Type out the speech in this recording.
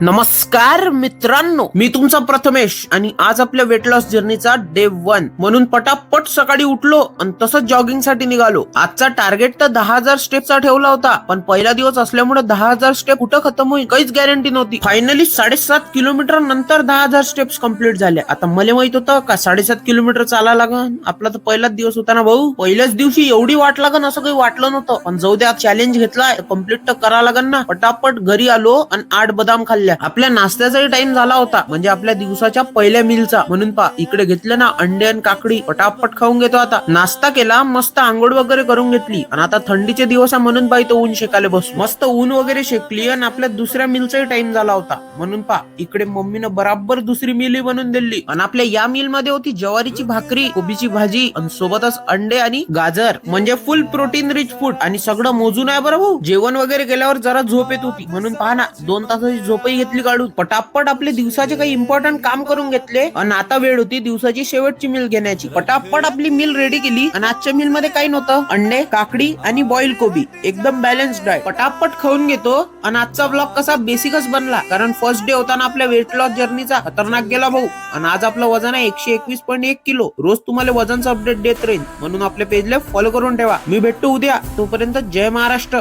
नमस्कार मित्रांनो, मी तुमचा प्रथमेश आणि आज आपल्या वेट लॉस जर्नीचा डे 1 म्हणून पटापट सकाळी उठलो आणि तसंच जॉगिंग साठी निघालो. आजचा टार्गेट तर 10,000 स्टेपचा ठेवला होता, पण पहिला दिवस असल्यामुळे 10,000 स्टेप कुठं खतम होईल काहीच गॅरंटी नव्हती. फायनली 7.5 किलोमीटर नंतर 10,000 स्टेप्स कम्प्लीट झाले. आता मला माहित होतं का 7.5 किलोमीटर चाला लागन. आपला तर पहिलाच दिवस होता ना भाऊ. पहिल्याच दिवशी एवढी वाट लागन असं काही वाटलं नव्हतं, पण जाऊ द्या, चॅलेंज घेतला, कम्प्लीट तर करा लागन ना. पटापट घरी आलो आणि 8 बदाम खाल्ले. आपल्या नाश्त्याचाही टाइम झाला होता, म्हणजे आपल्या दिवसाच्या पहिल्या मीलचा. म्हणून इकडे घेतलं ना अंडे आणि काकडी, पटापट खाऊन घेतो. आता नाश्ता केला, मस्त आंघोळ वगैरे करून घेतली आणि आता थंडीचे दिवस म्हणून तो ऊन शेकायला बसू. मस्त ऊन वगैरे शेकली आणि आपल्या दुसऱ्या मीलचाही टाइम झाला होता. म्हणून इकडे मम्मीनं बराबर दुसरी मील बनवून दिली आणि आपल्या या मील मध्ये होती ज्वारीची भाकरी, कोबीची भाजी आणि सोबतच अंडे आणि गाजर, म्हणजे फुल प्रोटीन रिच फूड. आणि सगळं मोजून आहे बरं भाऊ. जेवण वगैरे केल्यावर जरा झोप येत होती, म्हणून ना 2 तासाची झोपही घेतली काढून. पटापट आपले दिवसाचे काही इम्पॉर्टंट काम करून घेतले आणि आता वेळ होती दिवसाची शेवटची मील घेण्याची. पटापट आपली मील रेडी केली आणि आजच्या मील मध्ये काही नव्हतं, अंडे, काकडी आणि बॉइल कोबी. एकदम बॅलन्स्ड डाएट. पटापट खाऊन घेतो. आणि आजचा ब्लॉग कसा बेसिकच बनला, कारण फर्स्ट डे होता ना आपल्या वेट लॉस जर्नीचा. खतरनाक गेला भाऊ. आणि आज आपलं वजन आहे 121.1 किलो. रोज तुम्हाला वजनचा अपडेट देत राहील, म्हणून आपल्या पेजला फॉलो करून ठेवा. मी भेटतो उद्या. तोपर्यंत जय महाराष्ट्र.